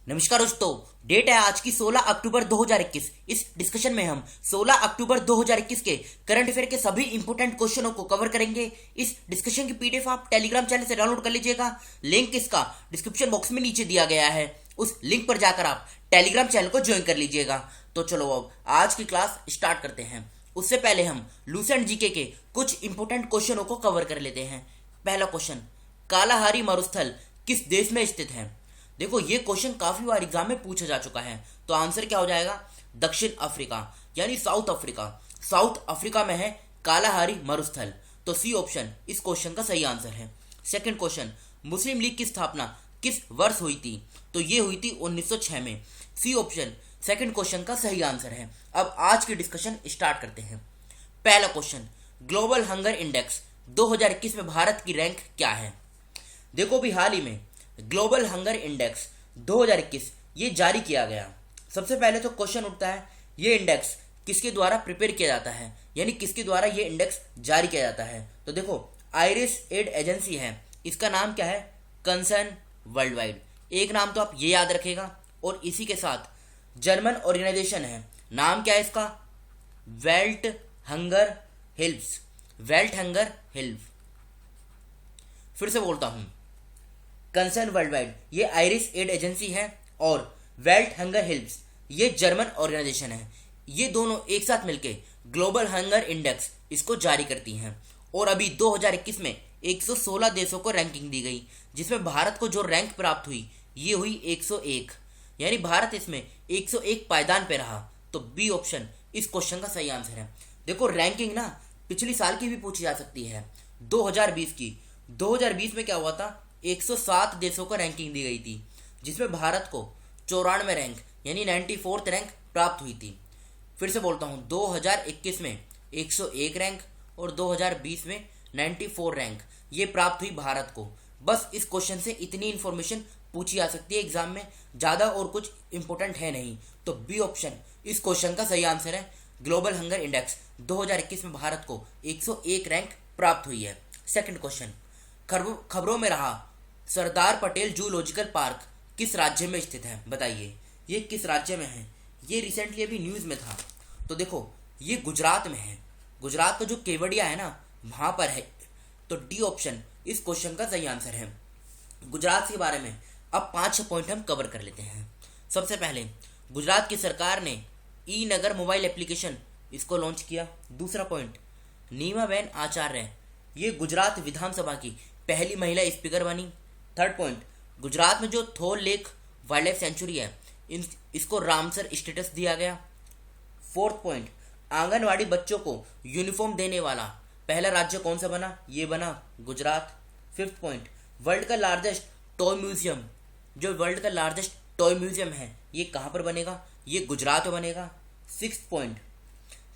नमस्कार दोस्तों। डेट है आज की 16 अक्टूबर 2021। इस डिस्कशन में हम 16 अक्टूबर 2021 के करंट अफेयर के सभी इंपोर्टेंट क्वेश्चनों को कवर करेंगे। इस डिस्कशन की पीडीएफ आप टेलीग्राम चैनल से डाउनलोड कर लीजिएगा। लिंक इसका डिस्क्रिप्शन बॉक्स में नीचे दिया गया है। उस लिंक पर जाकर आप टेलीग्राम चैनल को ज्वाइन कर लीजिएगा। तो चलो अब आज की क्लास स्टार्ट करते हैं। उससे पहले हम लूसेंट जीके के कुछ इंपोर्टेंट क्वेश्चनों को कवर कर लेते हैं। पहला क्वेश्चन, कालाहारी मरुस्थल किस देश में स्थित है? देखो, ये क्वेश्चन काफी बार एग्जाम में पूछा जा चुका है। तो आंसर क्या हो जाएगा? दक्षिण अफ्रीका यानी साउथ अफ्रीका। साउथ अफ्रीका में है कालाहारी मरुस्थल। तो सी ऑप्शन इस क्वेश्चन का सही आंसर है। सेकंड क्वेश्चन, मुस्लिम लीग की स्थापना किस वर्ष हुई थी? तो ये हुई थी 1906 में। सी ऑप्शन सेकंड क्वेश्चन का सही आंसर है। अब आज की डिस्कशन स्टार्ट करते हैं। पहला क्वेश्चन, ग्लोबल हंगर इंडेक्स 2021 में भारत की रैंक क्या है? देखो, अभी हाल ही में ग्लोबल हंगर इंडेक्स 2021 ये जारी किया गया। सबसे पहले तो क्वेश्चन उठता है, ये इंडेक्स किसके द्वारा प्रिपेयर किया जाता है, यानी किसके द्वारा ये इंडेक्स जारी किया जाता है? तो देखो, आयरिश एड एजेंसी है, इसका नाम क्या है? Concern world wide. एक नाम तो आप ये याद रखेगा। और इसी के साथ जर्मन ऑर्गेनाइजेशन है, नाम क्या है इसका? Belt hunger helps. Belt hunger help. फिर से बोलता हूं, कंसर्न वर्ल्ड वाइड ये आयरिश एड एजेंसी है और वेल्ट हंगर हेल्प्स ये जर्मन ऑर्गेनाइजेशन है। ये दोनों एक साथ मिलकर ग्लोबल हंगर इंडेक्स इसको जारी करती हैं। और अभी 2021 में 116 देशों को रैंकिंग दी गई, जिसमें भारत को जो रैंक प्राप्त हुई ये हुई 101, यानी भारत इसमें 101 पायदान पे रहा। तो बी ऑप्शन इस क्वेश्चन का सही आंसर है। देखो, रैंकिंग ना पिछली साल की भी पूछी जा सकती है, 2020 की। 2020 में क्या हुआ था? 107 देशों को रैंकिंग दी गई थी, जिसमें भारत को 94 रैंक यानी 94th रैंक प्राप्त हुई थी। फिर से बोलता हूं, 2021 में 101 रैंक और 2020 में 94 रैंक ये प्राप्त हुई भारत को। बस इस क्वेश्चन से इतनी इंफॉर्मेशन पूछी जा सकती है एग्जाम में, ज्यादा और कुछ इंपॉर्टेंट है नहीं। तो बी ऑप्शन इस क्वेश्चन का सही आंसर है। ग्लोबल हंगर इंडेक्स 2021 में भारत को 101 रैंक प्राप्त हुई है। सेकंड क्वेश्चन, खबरों में रहा सरदार पटेल जूलॉजिकल पार्क किस राज्य में स्थित है? बताइए, ये किस राज्य में है? ये रिसेंटली अभी न्यूज में था। तो देखो, ये गुजरात में है। गुजरात का जो केवड़िया है ना, वहां पर है। तो डी ऑप्शन इस क्वेश्चन का सही आंसर है। गुजरात के बारे में अब 5 पॉइंट हम कवर कर लेते हैं। सबसे पहले, गुजरात की सरकार ने ई नगर मोबाइल एप्लीकेशन इसको लॉन्च किया। दूसरा पॉइंट, नीमाबेन आचार्य ये गुजरात विधानसभा की पहली महिला स्पीकर बनी। थर्ड पॉइंट, गुजरात में जो थोल लेक वाइल्ड लाइफ सेंचुरी है इसको रामसर स्टेटस दिया गया। फोर्थ पॉइंट, आंगनवाड़ी बच्चों को यूनिफॉर्म देने वाला पहला राज्य कौन सा बना? ये बना गुजरात। फिफ्थ पॉइंट, वर्ल्ड का लार्जेस्ट टॉय म्यूजियम, जो वर्ल्ड का लार्जेस्ट टॉय म्यूजियम है ये कहाँ पर बनेगा? ये गुजरात में बनेगा। सिक्स्थ पॉइंट,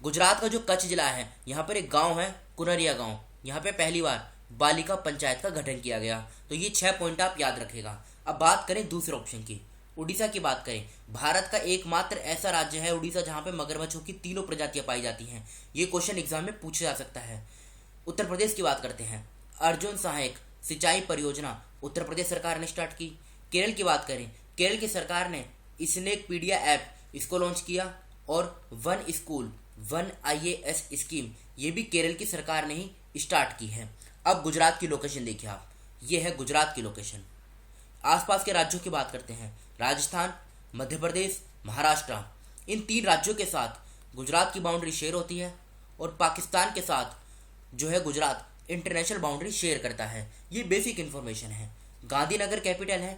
गुजरात का जो कच्छ जिला है यहाँ पर एक गांव है कुनरिया गांव, यहाँ पे पहली बार बालिका पंचायत का गठन किया गया। तो ये 6 पॉइंट आप याद रखेगा। अब बात करें दूसरे ऑप्शन की, उड़ीसा की बात करें। भारत का एकमात्र ऐसा राज्य है उड़ीसा जहां पे मगरमच्छों की तीनों प्रजातियां पाई जाती हैं। ये क्वेश्चन एग्जाम में पूछा जा सकता है। उत्तर प्रदेश की बात करते हैं, अर्जुन सहायक सिंचाई परियोजना उत्तर प्रदेश सरकार ने स्टार्ट की। केरल की बात करें, केरल की सरकार ने स्नेकपीडिया ऐप इसको लॉन्च किया। और one school one IAS scheme ये भी केरल की सरकार ने ही स्टार्ट की है। अब गुजरात की लोकेशन देखिए आप, ये है गुजरात की लोकेशन। आसपास के राज्यों की बात करते हैं, राजस्थान, मध्य प्रदेश, महाराष्ट्र, इन 3 राज्यों के साथ गुजरात की बाउंड्री शेयर होती है। और पाकिस्तान के साथ जो है गुजरात इंटरनेशनल बाउंड्री शेयर करता है। ये बेसिक इंफॉर्मेशन है। गांधीनगर कैपिटल है।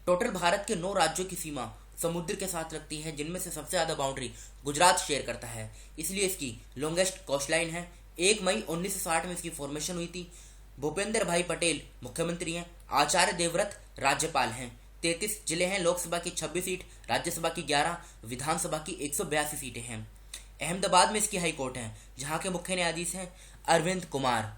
टोटल भारत के 9 राज्यों की सीमा समुद्र के साथ लगती है, जिनमें से सबसे ज्यादा बाउंड्री गुजरात शेयर करता है, इसलिए इसकी लॉन्गेस्ट कोस्ट लाइन है। 1 मई 1960 में इसकी फॉर्मेशन हुई थी। भूपेंद्र भाई पटेल मुख्यमंत्री हैं, आचार्य देवव्रत राज्यपाल हैं। 33 जिले हैं, लोकसभा की 26 सीट, राज्यसभा की 11, विधानसभा की 182 सीटें हैं। अहमदाबाद में इसकी हाई कोर्ट है, जहां के मुख्य न्यायाधीश हैं अरविंद कुमार।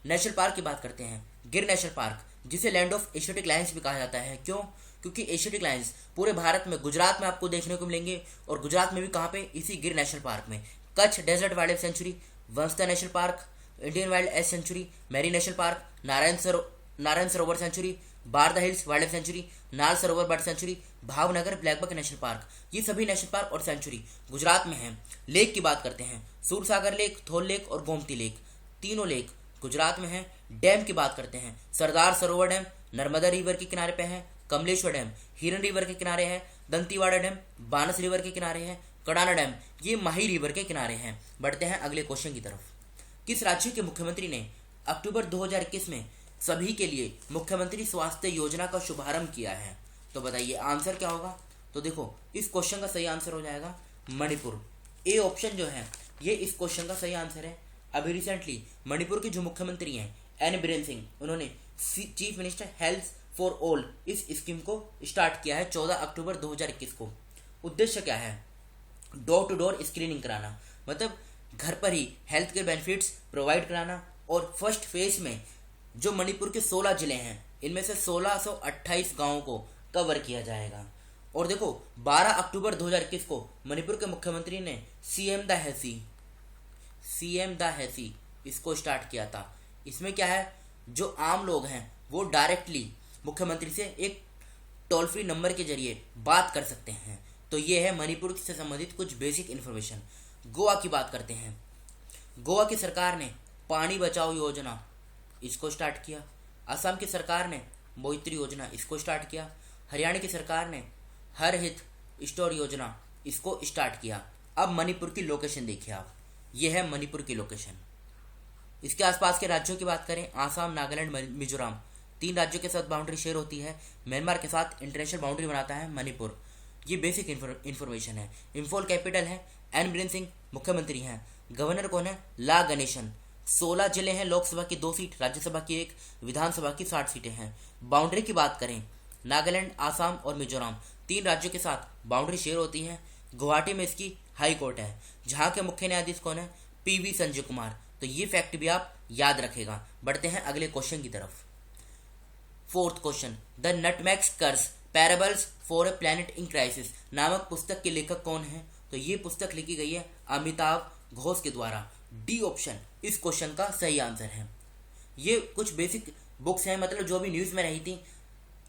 नेशनल पार्क की बात करते हैं, गिर नेशनल पार्क, जिसे लैंड ऑफ एशियाटिक लायंस भी कहा जाता है। क्यों? क्योंकि एशियाटिक लायंस पूरे भारत में गुजरात में आपको देखने को मिलेंगे। और गुजरात में भी कहाँ पे? इसी गिर नेशनल पार्क में। Kutch desert wild life sanctuary, Vansda national park, Indian wild life sanctuary, marine national park, Narayan Sarovar sanctuary, Barda hills wild life sanctuary, Nal Sarovar bird sanctuary, Bhavnagar blackbuck national park. ये सभी नेशनल पार्क और सेंचुरी गुजरात में हैं। लेक की बात करते हैं, सूरसागर लेक, थोल लेक और गोमती लेक, तीनों लेक गुजरात में हैं। डैम की बात करते हैं, सरदार सरोवर डैम नर्मदा रिवर के किनारे पे है, कमलेश्वर डैम हिरन रिवर के किनारे है, दंतीवाड़ा डैम बानस रिवर के किनारे है, कडाना डैम ये माही रिवर के किनारे हैं। बढ़ते हैं अगले क्वेश्चन की तरफ। किस राज्य के मुख्यमंत्री ने अक्टूबर 2021 में सभी के लिए मुख्यमंत्री स्वास्थ्य योजना का शुभारंभ किया है? तो बताइए आंसर क्या होगा? तो देखो इस क्वेश्चन का सही आंसर हो जाएगा मणिपुर। ए ऑप्शन जो है ये इस क्वेश्चन का सही आंसर है। अभी रिसेंटली मणिपुर के जो मुख्यमंत्री हैं एन बीरेन सिंह, उन्होंने chief minister health for all इस स्कीम को स्टार्ट किया है 14 अक्टूबर 2021 को। उद्देश्य क्या है? डोर टू डोर स्क्रीनिंग कराना, मतलब घर पर ही हेल्थ के बेनिफिट्स प्रोवाइड कराना। और फर्स्ट फेज में जो मणिपुर के 16 जिले हैं इनमें से 1628 गांवों को कवर किया जाएगा। और देखो 12 अक्टूबर 2021 को मणिपुर के मुख्यमंत्री ने सीएम द हैसी इसको स्टार्ट किया था। इसमें क्या है, जो आम लोग हैं वो डायरेक्टली मुख्यमंत्री से एक टोल फ्री नंबर के जरिए बात कर सकते हैं। तो ये है मणिपुर से संबंधित कुछ बेसिक इन्फॉर्मेशन। गोवा की बात करते हैं। गोवा की सरकार ने पानी बचाओ योजना इसको स्टार्ट किया। असम की सरकार ने मोइत्री योजना इसको स्टार्ट किया। हरियाणा की सरकार ने हर हित स्टोर योजना इसको स्टार्ट किया। अब मणिपुर की लोकेशन देखिए आप, ये है मणिपुर की लोकेशन। इसके आसपास के राज्यों की बात करें, आसाम, नागालैंड, मिजोरम, 3 राज्यों के साथ बाउंड्री शेयर होती है। म्यांमार के साथ इंटरनेशनल बाउंड्री बनाता है मणिपुर। ये बेसिक इन्फॉर्मेशन है। इम्फॉल कैपिटल है, एन बीरेन सिंह मुख्यमंत्री हैं। गवर्नर कौन है? ला गणेशन। 16 जिले हैं, लोकसभा की 2 सीट, राज्यसभा की 1, विधानसभा की 60 सीटें हैं। बाउंड्री की बात करें, नागालैंड, आसाम और मिजोरम 3 राज्यों के साथ बाउंड्री शेयर होती है। गुवाहाटी में इसकी हाई कोर्ट है, जहाँ के मुख्य न्यायाधीश कौन है? पीवी संजय कुमार। तो ये फैक्ट भी आप याद रखेगा। बढ़ते हैं अगले क्वेश्चन की तरफ। 4th question, the nutmeg's curse parables for a planet in crisis नामक पुस्तक के लेखक कौन है? तो ये पुस्तक लिखी गई है अमिताभ घोष के द्वारा। डी ऑप्शन इस क्वेश्चन का सही आंसर है। ये कुछ बेसिक बुक्स हैं, मतलब जो भी न्यूज़ में रही थी।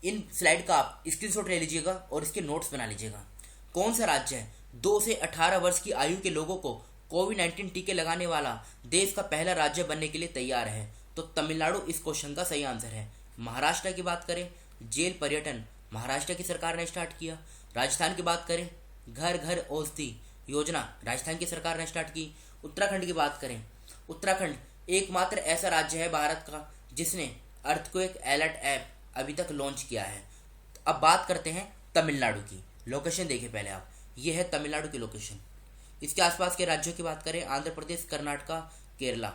इन स्लाइड का आप स्क्रीनशॉट ले लीजिएगा और इसके नोट्स बना लीजिएगा। कौन सा राज्य है 2 से 18 वर्ष की आयु के लोगों को कोविड-19 टीके लगाने वाला देश का पहला राज्य बनने के लिए तैयार है? तो तमिलनाडु इस क्वेश्चन का सही आंसर है। महाराष्ट्र की बात करें, जेल पर्यटन महाराष्ट्र की सरकार ने स्टार्ट किया। राजस्थान की बात करें, घर घर औषधि योजना राजस्थान की सरकार ने स्टार्ट की। उत्तराखंड की बात करें, उत्तराखंड एकमात्र ऐसा राज्य है भारत का जिसने अर्थक्वेक अलर्ट ऐप अभी तक लॉन्च किया है। अब बात करते हैं तमिलनाडु की। लोकेशन देखिए पहले आप, ये है तमिलनाडु की लोकेशन। इसके आसपास के राज्यों की बात करें, आंध्र प्रदेश, कर्नाटका, केरला,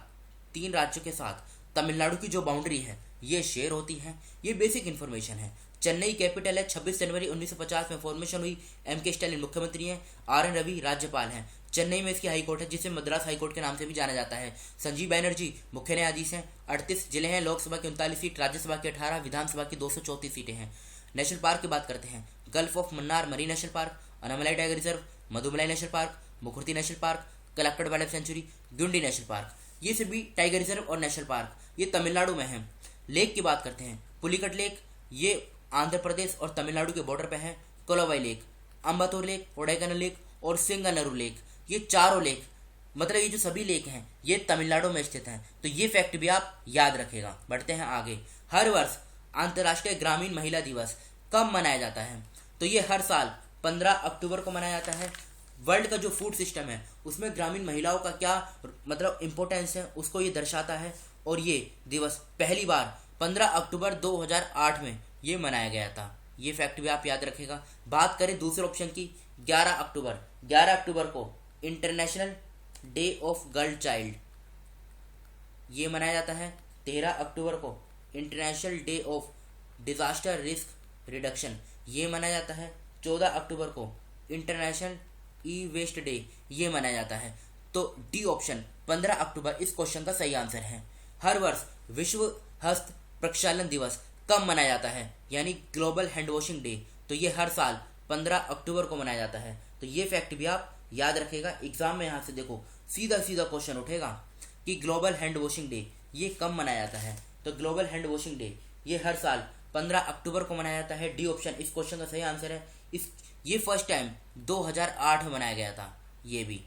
3 राज्यों के साथ तमिलनाडु की जो बाउंड्री है ये शेयर होती है। ये बेसिक इन्फॉर्मेशन है। चेन्नई कैपिटल है। 26 जनवरी 1950 में फॉर्मेशन हुई। एम.के. स्टालिन मुख्यमंत्री हैं। आर.एन. रवि राज्यपाल हैं। चेन्नई में इसकी हाईकोर्ट है, जिसे मद्रास हाईकोर्ट के नाम से भी जाना जाता है। संजीव बैनर्जी मुख्य न्यायाधीश हैं। 38 जिले हैं, लोकसभा की 39 सीट, राज्यसभा की 18, विधानसभा की 234 सीटें हैं। नेशनल पार्क की बात करते हैं, gulf of Mannar marine national park, Anamalai tiger reserve, Mudumalai national park, Mukurthi national park, collected wild life sanctuary, Guindy national park. ये सभी टाइगर रिजर्व और नेशनल पार्क ये तमिलनाडु में हैं। लेक की बात करते हैं, पुलिकट लेक ये आंध्र प्रदेश और तमिलनाडु के बॉर्डर पे है। कोलावाई लेक, अम्बातूर लेक, कोडाईकनाल लेक और सिंगानरू लेक, ये चारों लेक, मतलब ये जो सभी लेक हैं ये तमिलनाडु में स्थित हैं। तो ये फैक्ट भी आप याद रखेगा। बढ़ते हैं आगे। हर वर्ष अंतर्राष्ट्रीय ग्रामीण महिला दिवस कब मनाया जाता है? तो ये हर साल 15 अक्टूबर को मनाया जाता है। वर्ल्ड का जो फूड सिस्टम है उसमें ग्रामीण महिलाओं का क्या मतलब इम्पोर्टेंस है उसको ये दर्शाता है। और ये दिवस पहली बार 15 अक्टूबर 2008 में ये मनाया गया था। ये फैक्ट भी आप याद रखेगा। बात करें दूसरे ऑप्शन की, 11 अक्टूबर को international day of girl child ये मनाया जाता है। 13 अक्टूबर को international day of disaster risk reduction ये मनाया जाता है। 14 अक्टूबर को इंटरनेशनल ई वेस्ट डे ये मनाया जाता है। तो डी ऑप्शन 15 अक्टूबर इस क्वेश्चन का सही आंसर है। हर वर्ष विश्व हस्त प्रक्षालन दिवस कब मनाया जाता है, यानी ग्लोबल हैंड वॉशिंग डे, तो ये हर साल 15 अक्टूबर को मनाया जाता है। तो ये फैक्ट भी आप याद रखेगा। एग्जाम में यहाँ से देखो सीधा क्वेश्चन उठेगा कि ग्लोबल हैंड वॉशिंग डे ये कब मनाया जाता है। तो ग्लोबल हैंड वॉशिंग डे ये हर साल 15 अक्टूबर को मनाया जाता है। डी ऑप्शन इस क्वेश्चन का सही आंसर है। ये फर्स्ट टाइम 2008 में मनाया गया था। ये भी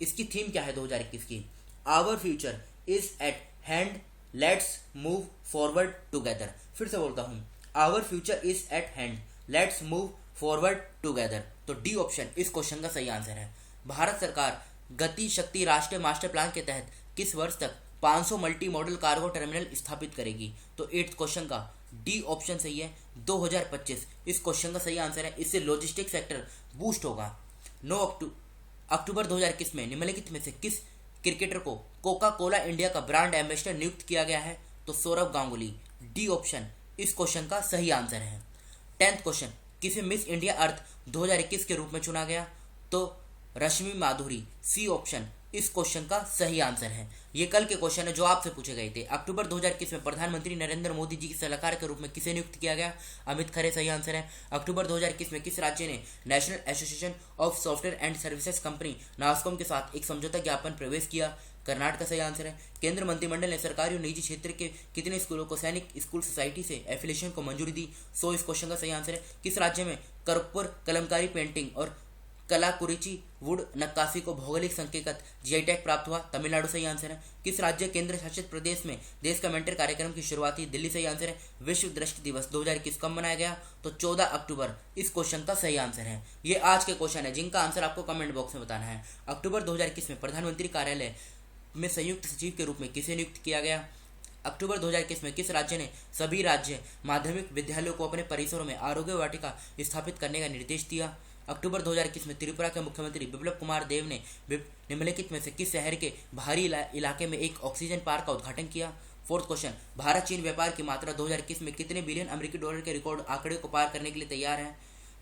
इसकी थीम क्या है 2021 की? Our future is at hand, let's move forward together. फिर से बोलता हूँ, our future is at hand, let's move forward together. तो डी ऑप्शन इस क्वेश्चन का सही आंसर है। भारत सरकार गति शक्ति राष्ट्रीय मास्टर प्लान के तहत किस वर्ष तक 500 मल्टी मॉडल कार्गो टर्मिनल स्थापित करेगी? तो 8th क्वेश्चन का डी ऑप्शन सही है, 2025 इस क्वेश्चन का सही आंसर है। इससे लॉजिस्टिक सेक्टर बूस्ट होगा। 9 अक्टूबर 2021 में निम्नलिखित में से किस क्रिकेटर को कोका कोला इंडिया का ब्रांड एम्बेसडर नियुक्त किया गया है? तो सौरव गांगुली। डी ऑप्शन इस क्वेश्चन का सही आंसर है। 10th क्वेश्चन, किसे मिस इंडिया अर्थ 2021 के रूप में चुना गया? तो रश्मि माधुरी। सी ऑप्शन इस क्वेश्चन का सही आंसर है। ये कल के क्वेश्चन है जो आपसे पूछे गए थे। अक्टूबर 2021 में प्रधानमंत्री नरेंद्र मोदी जी के सलाहकार के रूप में किसे नियुक्त किया गया? अमित खरे सही आंसर है। अक्टूबर 2021 में किस राज्य ने national association of software and services company NASSCOM के साथ एक समझौता ज्ञापन प्रवेश किया? कर्नाटक का सही आंसर है। केंद्र मंत्रिमंडल ने सरकारी और निजी क्षेत्र के कितने स्कूलों को सैनिक स्कूल सोसाइटी से एफिलिएशन को मंजूरी दी? सो इस क्वेश्चन का सही आंसर है। किस राज्य में कर्पूर कलमकारी पेंटिंग और कलाकुरिची वुड नक्काशी को भौगोलिक संकेतक जीआई टैग प्राप्त हुआ? तमिलनाडु सही आंसर है। किस राज्य केंद्र शासित प्रदेश में देश का मेंटर कार्यक्रम की शुरुआत हुई? दिल्ली सही आंसर है। विश्व दृष्टि दिवस 2021 कब मनाया गया? तो 14 अक्टूबर इस क्वेश्चन का सही आंसर है। ये आज के क्वेश्चन है जिनका आंसर आपको कमेंट बॉक्स में बताना है। अक्टूबर 2021 में प्रधानमंत्री कार्यालय में संयुक्त सचिव के रूप में किसे नियुक्त किया गया? अक्टूबर 2021 में किस राज्य ने सभी राज्य माध्यमिक विद्यालयों को अपने परिसरों में आरोग्य वाटिका स्थापित करने का निर्देश दिया? अक्टूबर 2021 में त्रिपुरा के मुख्यमंत्री बिप्लब कुमार देव ने निम्नलिखित में से किस शहर के बाहरी इलाके में एक ऑक्सीजन पार्क का उद्घाटन किया? 4th क्वेश्चन, भारत चीन व्यापार की मात्रा 2021 में कितने बिलियन अमेरिकी डॉलर के रिकॉर्ड आंकड़े को पार करने के लिए तैयार है?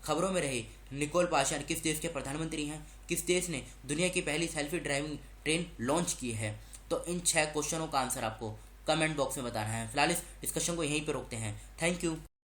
खबरों में रहे निकोल पाशान किस देश के प्रधानमंत्री हैं? किस देश ने दुनिया की पहली सेल्फी ड्राइविंग ट्रेन लॉन्च की है? तो इन 6 क्वेश्चनों का आंसर आपको कमेंट बॉक्स में बताना है। फिलहाल इस डिस्कशन को यहीं पर रोकते हैं। Thank you.